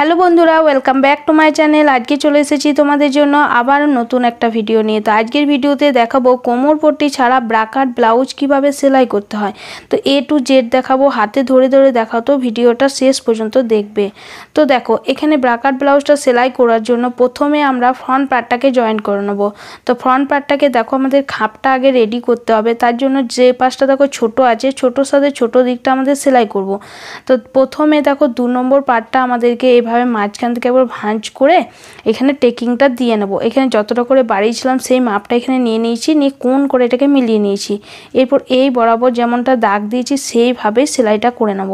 Hello বন্ধুরা, welcome back to my channel. আজকে চলে এসেছি তোমাদের জন্য আবার নতুন একটা ভিডিও নিয়ে। তো আজকের ভিডিওতে দেখাবো কোমর পট্টি ছাড়া ব্রাকাট ব্লাউজ কিভাবে সেলাই করতে হয়। তো এ টু জেড দেখাবো, হাতে ধরে ধরে দেখাতো, ভিডিওটা শেষ পর্যন্ত দেখবে। তো দেখো, এখানে ব্রাকাট ব্লাউজটা সেলাই করার জন্য প্রথমে আমরা ফ্রন্ট পার্টটাকে জয়েন করে নেবো। তো ফ্রন্ট পার্টটাকে দেখো আমাদের খাপটা আগে রেডি করতে হবে। তার জন্য যে পাশটা দেখো ছোট আছে, ছোটোর সাথে ছোটো দিকটা আমাদের সেলাই করব। তো প্রথমে দেখো 2 নম্বর পার্টটা আমাদেরকে এভাবে মাঝখান থেকে একবার ভাঁজ করে এখানে টেকিংটা দিয়ে নেব। এখানে যতটা করে বাড়িয়েছিলাম সেই মাপটা এখানে নিয়ে নিয়েছি, নিয়ে কোণ করে এটাকে মিলিয়ে নিয়েছি। এরপর এই বরাবর যেমনটা দাগ দিয়েছি সেইভাবে সেলাইটা করে নেব,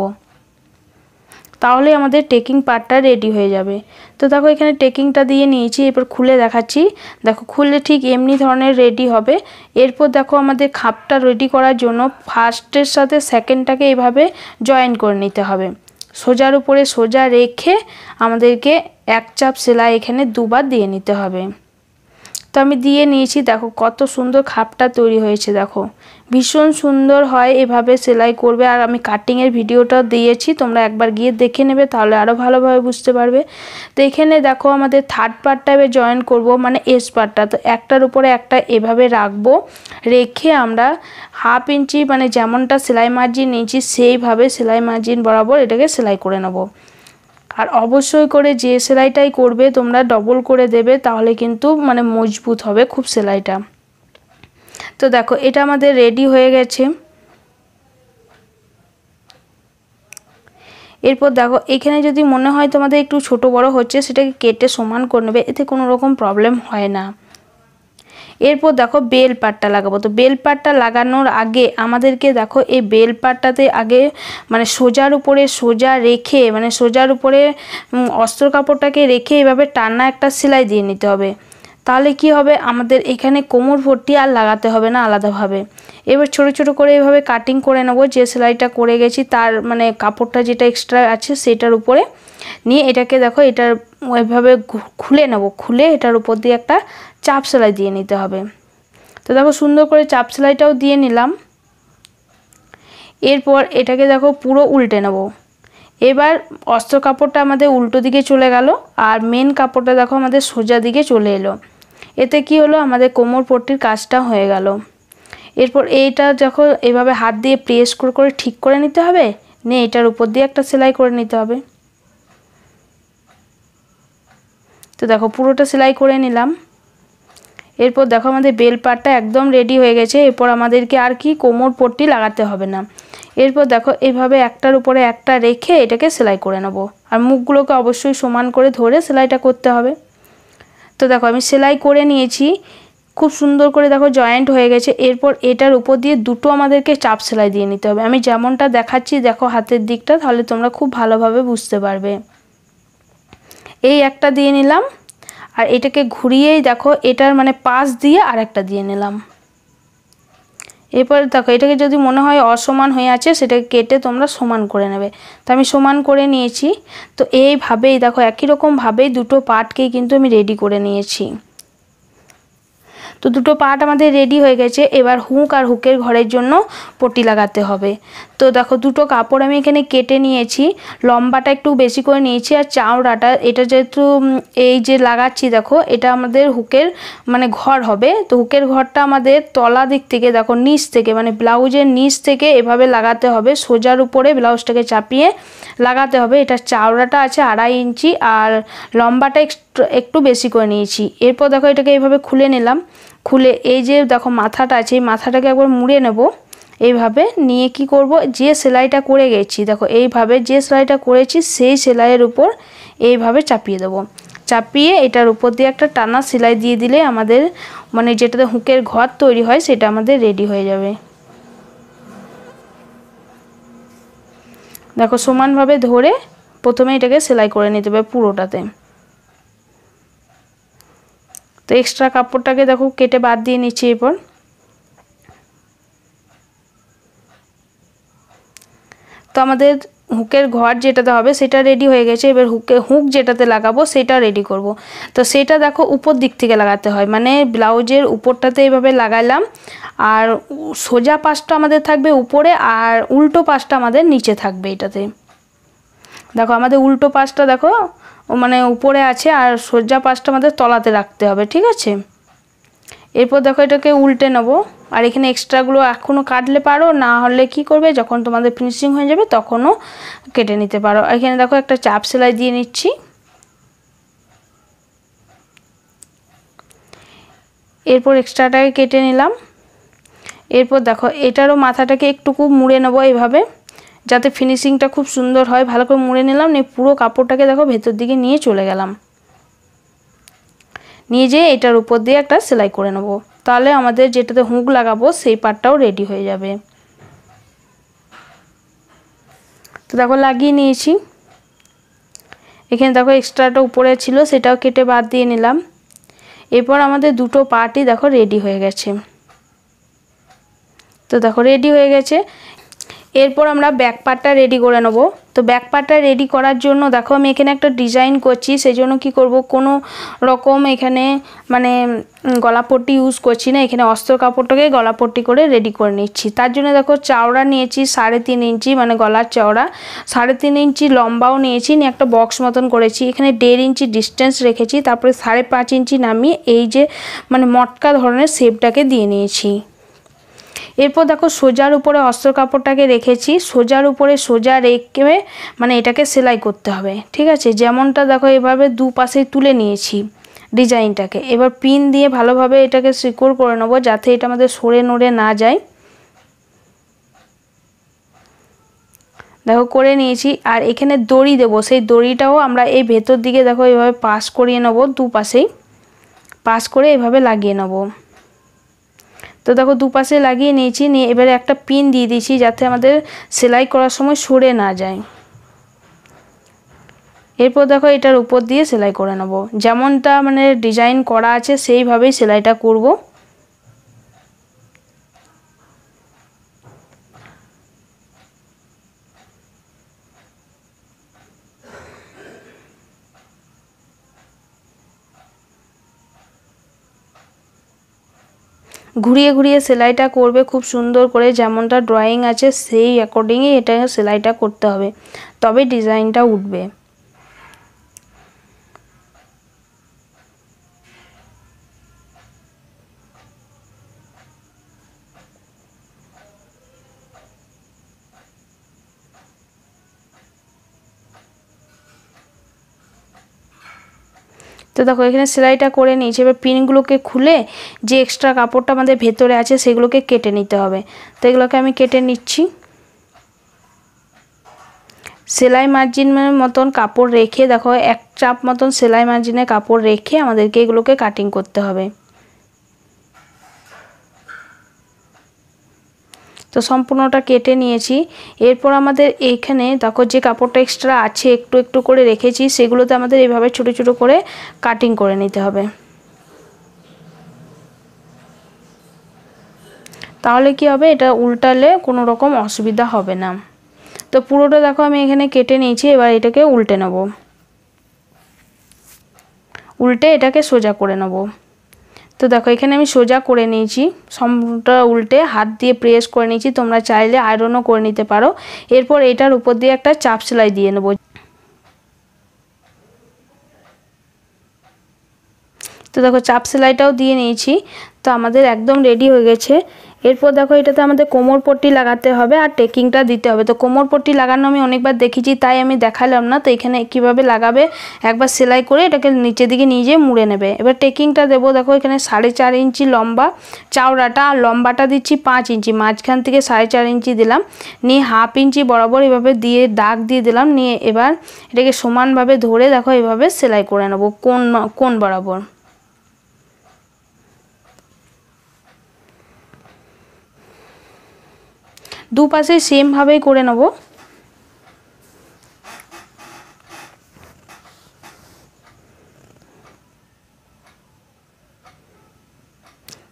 তাহলে আমাদের টেকিং পার্টটা রেডি হয়ে যাবে। তো দেখো এখানে টেকিংটা দিয়ে নিয়েছি, এরপর খুলে দেখাচ্ছি। দেখো খুললে ঠিক এমনি ধরনের রেডি হবে। এরপর দেখো আমাদের খাপটা রেডি করার জন্য ফার্স্টের সাথে সেকেন্ডটাকে এইভাবে জয়েন করে নিতে হবে। সোজার উপরে সোজা রেখে আমাদেরকে এক চাপ সেলাই এখানে দুবার দিয়ে নিতে হবে। তো আমি দিয়ে নিয়েছি, দেখো কত সুন্দর খাপটা তৈরি হয়েছে। দেখো ভীষণ সুন্দর হয়, এভাবে সেলাই করবে। আর আমি কাটিংয়ের ভিডিওটা দিয়েছি, তোমরা একবার গিয়ে দেখে নেবে, তাহলে আরও ভালোভাবে বুঝতে পারবে। তো এখানে দেখো আমাদের থার্ড পার্টটা এবার জয়েন করব, মানে এস পার্টটা। তো একটার উপরে একটা এভাবে রাখবো, রেখে আমরা 1/2 ইঞ্চি মানে যেমনটা সেলাই মার্জিন নিয়েছি সেইভাবে সেলাই মার্জিন বরাবর এটাকে সেলাই করে নেব। আর অবশ্যই করে যে সেলাইটাই করবে তোমরা ডবল করে দেবে, তাহলে কিন্তু মানে মজবুত হবে খুব সেলাইটা। তো দেখো এটা আমাদের রেডি হয়ে গেছে। এরপর দেখো এখানে যদি মনে হয় তোমাদের একটু ছোট বড় হচ্ছে, সেটাকে কেটে সমান করে নেবে, এতে কোনো রকম প্রবলেম হয় না। এরপর দেখো বেল পাটটা লাগাবো। তো বেল পাটটা লাগানোর আগে আমাদেরকে দেখো এই বেল পাটটাতে আগে মানে সোজার উপরে সোজা রেখে, মানে সোজার উপরে অস্ত্র কাপড়টাকে রেখে এভাবে টানা একটা সেলাই দিয়ে নিতে হবে। তাহলে কি হবে, আমাদের এখানে কোমর পট্টি আর লাগাতে হবে না আলাদাভাবে। এবার ছোট ছোট করে এভাবে কাটিং করে নেব, যে সেলাইটা করে গেছি তার মানে কাপড়টা যেটা এক্সট্রা আছে সেটার উপরে নিয়ে এটাকে দেখো এটার ওইভাবে খুলে নেব। খুলে এটার উপর দিয়ে একটা চাপ সেলাই দিয়ে নিতে হবে। তো দেখো সুন্দর করে চাপ সেলাইটাও দিয়ে নিলাম। এরপর এটাকে দেখো পুরো উল্টে নেব। এবার অস্ত্র কাপড়টা আমাদের উল্টো দিকে চলে গেল, আর মেন কাপড়টা দেখো আমাদের সোজা দিকে চলে এলো। এতে কি হলো, আমাদের কোমর পট্টির কাজটা হয়ে গেল। এরপর এইটা যখন এভাবে হাত দিয়ে প্রেস করে করে ঠিক করে নিতে হবে, নিয়ে এটার উপর দিয়ে একটা সেলাই করে নিতে হবে। তো দেখো পুরোটা সেলাই করে নিলাম। এরপর দেখো আমাদের বেল পাটটা একদম রেডি হয়ে গেছে। এরপর আমাদেরকে আর কি কোমর পট্টি লাগাতে হবে না। এরপর দেখো এইভাবে একটার উপরে একটা রেখে এটাকে সেলাই করে নেব। আর মুখগুলোকে অবশ্যই সমান করে ধরে সেলাইটা করতে হবে। তো দেখো আমি সেলাই করে নিয়েছি, খুব সুন্দর করে দেখো জয়েন্ট হয়ে গেছে। এরপর এটার উপর দিয়ে দুটো আমাদেরকে চাপ সেলাই দিয়ে নিতে হবে। আমি যেমনটা দেখাচ্ছি দেখো হাতের দিকটা, তাহলে তোমরা খুব ভালোভাবে বুঝতে পারবে। এই একটা দিয়ে নিলাম, আর এটাকে ঘুরিয়েই দেখো এটার মানে পাশ দিয়ে আর একটা দিয়ে নিলাম। এরপর দেখো এটাকে যদি মনে হয় অসমান হয়ে আছে, সেটাকে কেটে তোমরা সমান করে নেবে। তো আমি সমান করে নিয়েছি। তো এইভাবেই দেখো একই রকমভাবেই দুটো পার্টকেই কিন্তু আমি রেডি করে নিয়েছি। তো দুটো পার্ট আমাদের রেডি হয়ে গেছে। এবার হুক আর হুকের ঘরের জন্য পট্টি লাগাতে হবে। তো দেখো দুটো কাপড় আমি এখানে কেটে নিয়েছি, লম্বাটা একটু বেশি করে নিয়েছি, আর চাওড়াটা এটা যেহেতু এই যে লাগাচ্ছি দেখো এটা আমাদের হুকের মানে ঘর হবে। তো হুকের ঘরটা আমাদের তলা দিক থেকে দেখো নিচ থেকে মানে ব্লাউজের নিচ থেকে এভাবে লাগাতে হবে, সোজার উপরে ব্লাউজটাকে চাপিয়ে লাগাতে হবে। এটা চাওড়াটা আছে 2.5 ইঞ্চি, আর লম্বাটা একটু বেশি করে নিয়েছি। এরপর দেখো এটাকে এইভাবে খুলে নিলাম। খুলে এই যে দেখো মাথাটা আছে, এই মাথাটাকে একবার মুড়ে নেব। এইভাবে নিয়ে কি করব, যে সেলাইটা করে গেছি দেখো এইভাবে যে সেলাইটা করেছি সেই সেলাইয়ের উপর এইভাবে চাপিয়ে দেব। চাপিয়ে এটার উপর দিয়ে একটা টানা সেলাই দিয়ে দিলে আমাদের মানে যেটাতে হুকের ঘর তৈরি হয় সেটা আমাদের রেডি হয়ে যাবে। দেখো সমানভাবে ধরে প্রথমে এটাকে সেলাই করে নিতে হবে পুরোটাতে। তো এক্সট্রা কাপড়টাকে দেখো কেটে বাদ দিয়ে নিচ্ছি। এরপর তো আমাদের হুকের ঘর যেটাতে হবে সেটা রেডি হয়ে গেছে। এবার হুক যেটাতে লাগাবো সেটা রেডি করব। তো সেটা দেখো উপর দিক থেকে লাগাতে হয়, মানে ব্লাউজের উপরটাতে এইভাবে লাগাইলাম, আর সোজা পাশটা আমাদের থাকবে উপরে আর উল্টো পাশটা আমাদের নিচে থাকবে এটাতে। দেখো আমাদের উল্টো পাশটা দেখো মানে উপরে আছে আর সোজা পাশটা আমাদের তলাতে রাখতে হবে, ঠিক আছে। এরপর দেখো এটাকে উল্টে নেব। আর এখানে এক্সট্রাগুলো এখনও কাটলে পারো, না হলে কি করবে যখন তোমাদের ফিনিশিং হয়ে যাবে তখনও কেটে নিতে পারো। এখানে দেখো একটা চাপ সেলাই দিয়ে নিচ্ছি। এরপর এক্সট্রাটাকে কেটে নিলাম। এরপর দেখো এটারও মাথাটাকে একটুকু মুড়ে নেবো এইভাবে, যাতে ফিনিশিংটা খুব সুন্দর হয়। ভালো করে মুড়ে নিলাম, নিয়ে পুরো কাপড়টাকে দেখো ভেতর দিকে নিয়ে চলে গেলাম, নিয়ে যেয়ে এটার উপর দিয়ে একটা সেলাই করে নেব। তাহলে আমাদের যেটাতে হুক লাগাবো সেই পার্টটাও রেডি হয়ে যাবে। তো দেখো লাগিয়ে নিয়েছি। এখানে দেখো এক্সট্রাটা উপরে ছিল সেটাও কেটে বাদ দিয়ে নিলাম। এরপর আমাদের দুটো পার্টই দেখো রেডি হয়ে গেছে। তো দেখো রেডি হয়ে গেছে। এরপর আমরা ব্যাক পার্টটা রেডি করে নেব। তো ব্যাক পার্টটা রেডি করার জন্য দেখো আমি এখানে একটা ডিজাইন করছি, সেই জন্য কী করব, কোনো রকম এখানে মানে গলাপট্টি ইউজ করছি না। এখানে অস্ত্র কাপড়টাকে গলাপট্টি করে রেডি করে নিচ্ছি। তার জন্য দেখো চওড়া নিয়েছি 3.5 ইঞ্চি, মানে গলার চওড়া 3.5 ইঞ্চি, লম্বাও নিয়েছি, নিয়ে একটা বক্স মতন করেছি। এখানে 1.5 ইঞ্চি ডিস্টেন্স রেখেছি, তারপরে 5.5 ইঞ্চি নামিয়ে এই যে মানে মটকা ধরনের শেপটাকে দিয়ে নিয়েছি। এরপর দেখো সোজার উপরে অস্ত্র কাপড়টাকে রেখেছি, সোজার উপরে সোজা রেখে মানে এটাকে সেলাই করতে হবে, ঠিক আছে। যেমনটা দেখো এভাবে দুপাশে তুলে নিয়েছি ডিজাইনটাকে। এবার পিন দিয়ে ভালোভাবে এটাকে সিকিউর করে নেবো, যাতে এটা আমাদের সরে নড়ে না যায়। দেখো করে নিয়েছি। আর এখানে দড়ি দেবো, সেই দড়িটাও আমরা এই ভেতর দিকে দেখো এভাবে পাস করিয়ে নেবো, দুপাশেই পাস করে এভাবে লাগিয়ে নেবো। তো দেখো দুপাশে লাগিয়ে নিয়েছি, নিয়ে এবারে একটা পিন দিয়ে দিয়েছি যাতে আমাদের সেলাই করার সময় সরে না যায়। এরপর দেখো এটার উপর দিয়ে সেলাই করে নেব, যেমনটা মানে ডিজাইন করা আছে সেইভাবেই সেলাইটা করব। ঘুরিয়ে ঘুরিয়ে সেলাইটা করবে খুব সুন্দর করে, যেমনটা ড্রয়িং আছে সেই অ্যাকর্ডিংই এটা সেলাইটা করতে হবে, তবে ডিজাইনটা উঠবে। তো দেখো এখানে সেলাইটা করে নিয়েছি। এবার পিনগুলোকে খুলে যে এক্সট্রা কাপড়টা আমাদের ভেতরে আছে সেগুলোকে কেটে নিতে হবে। তো এগুলোকে আমি কেটে নিচ্ছি। সেলাই মার্জিনের মতন কাপড় রেখে দেখো এক চাপ মতন সেলাই মার্জিনের কাপড় রেখে আমাদেরকে এগুলোকে কাটিং করতে হবে। তো সম্পূর্ণটা কেটে নিয়েছি। এরপর আমাদের এইখানে দেখো যে কাপড়টা এক্সট্রা আছে একটু একটু করে রেখেছি, সেগুলোতে আমাদের এইভাবে ছোট ছোট করে কাটিং করে নিতে হবে। তাহলে কি হবে, এটা উল্টালে কোনো রকম অসুবিধা হবে না। তো পুরোটা দেখো আমি এখানে কেটে নিয়েছি। এবার এটাকে উল্টে নেব, উল্টে এটাকে সোজা করে নেব। তো দেখো এখানে আমি সোজা করে নিয়েছি, সম্পূর্ণটা উল্টে হাত দিয়ে প্রেস করে নিয়েছি। তোমরা চাইলে আয়রনও করে নিতে পারো। এরপর এটার উপর দিয়ে একটা চাপ সেলাই দিয়ে নেব। তো দেখো চাপ সেলাইটাও দিয়ে নিয়েছি। তো আমাদের একদম রেডি হয়ে গেছে। এরপর দেখো এটাতে আমাদের কোমর পট্টি লাগাতে হবে আর টেকিংটা দিতে হবে। তো কোমর পট্টি লাগানো আমি অনেকবার দেখেছি, তাই আমি দেখালাম না। তো এখানে কিভাবে লাগাবে একবার সেলাই করে এটাকে নিচের দিকে নিয়ে যেয়ে মুড়ে নেবে। এবার টেকিংটা দেবো। দেখো এখানে 4.5 ইঞ্চি লম্বা চওড়াটা, আর লম্বাটা দিচ্ছি 5 ইঞ্চি, মাঝখান থেকে 4.5 ইঞ্চি দিলাম, নিয়ে 1/2 ইঞ্চি বরাবর এভাবে দিয়ে দাগ দিয়ে দিলাম। নিয়ে এবার এটাকে সমানভাবে ধরে দেখো এভাবে সেলাই করে নেবো কোণ বরাবর। দুপাশে সেম ভাবেই করে নেব।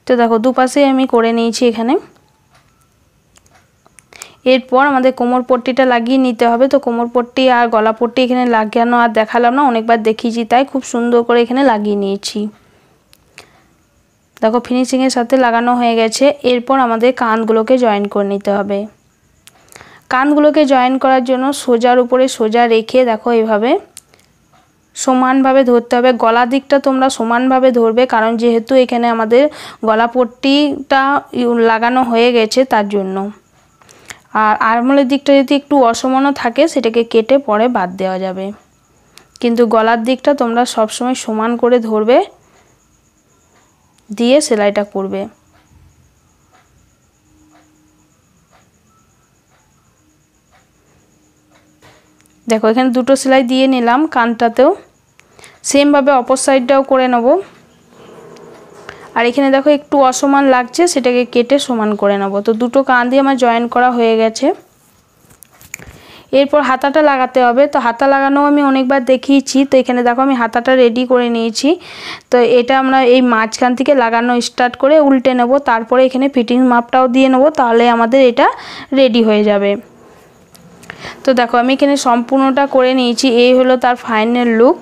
তো দেখো দুপাশে আমি করে নিয়েছি এখানে। এরপর আমাদের কোমর পট্টিটা লাগিয়ে নিতে হবে। তো কোমর পট্টি আর গলা পট্টি এখানে লাগানো আর দেখালাম না, অনেকবার দেখিয়েছি, তাই খুব সুন্দর করে এখানে লাগিয়ে নিয়েছি। দেখো ফিনিশিংয়ের সাথে লাগানো হয়ে গেছে। এরপর আমাদের কানগুলোকে জয়েন করে নিতে হবে। কানগুলোকে জয়েন করার জন্য সোজার উপরে সোজা রেখে দেখো এইভাবে সমানভাবে ধরতে হবে। গলা দিকটা তোমরা সমানভাবে ধরবে, কারণ যেহেতু এখানে আমাদের গলা পট্টিটা লাগানো হয়ে গেছে তার জন্য। আর আরমোলের দিকটা যদি একটু অসমানও থাকে সেটাকে কেটে পরে বাদ দেওয়া যাবে, কিন্তু গলার দিকটা তোমরা সবসময় সমান করে ধরবে, দিয়ে সেলাইটা করবে। দেখো এখানে দুটো সেলাই দিয়ে নিলাম, কানটাতেও সেম ভাবে অপর সাইডটাও করে নেব। আর এখানে দেখো একটু অসমান লাগছে, সেটাকে কেটে সমান করে নেব। তো দুটো কান দিয়ে আমার জয়েন করা হয়ে গেছে। এরপর হাতাটা লাগাতে হবে। তো হাতা লাগানো আমি অনেকবার দেখিয়েছি। তো এখানে দেখো আমি হাতাটা রেডি করে নিয়েছি। তো এটা আমরা এই মাঝখান থেকে লাগানো স্টার্ট করে উল্টে নেব, তারপরে এখানে ফিটিং মাপটাও দিয়ে নেব, তাহলে আমাদের এটা রেডি হয়ে যাবে। তো দেখো আমি এখানে সম্পূর্ণটা করে নিয়েছি, এই হলো তার ফাইনাল লুক।